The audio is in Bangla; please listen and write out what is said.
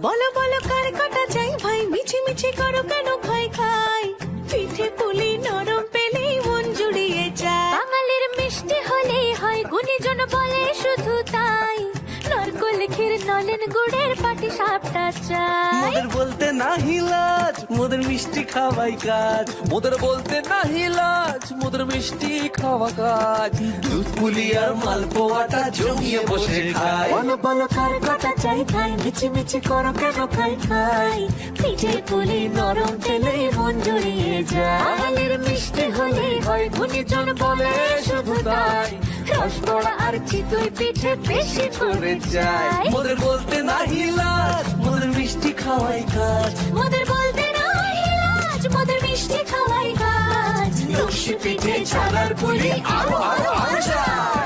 বলো বলো কার কাটা চাই ভাই, মিছি মিছি করো কেন খাই খাই, পিঠে পুলি নরম পেলেই মন জুড়িয়ে যায়। বাঙালির মিষ্টি হলেই হয়, গুণীজন বলে শুধু তাই, নারকোল ক্ষীর নলেন গুড়ের পাটি সাপটা চাই। মোদের বলতে নাহি লাজ, মোদের মিষ্টি খাওয়াই কাজ। মোদের বলতে নাহি লাজ, মোদের মিষ্টি খাওয়া কাজ। দুধ পুলি আর মালপোয়াটা জমিয়ে বসে খায়। বলো বলো কার কাটা চাই ভাই, মিছি মিছি করো কেন খাই খাই, পিঠে পুলি নরম পেলেই মন জুড়িয়ে যায়। বাঙালির মিষ্টি হলেই হয়, গুণীজন বলে শুধু তাই, রসবড়া আর চিতই পিঠে বেশি করে যায়। মোদের বলতে নাহি লাজ, মোদের মিষ্টি খাওয়াই কাজ। মোদের বলতে নাই লাজ, মোদের মিষ্টি খাওয়াই কাজ। লক্ষ্মী পিঠে ছানার পুলি আরো আরো আরো চাই।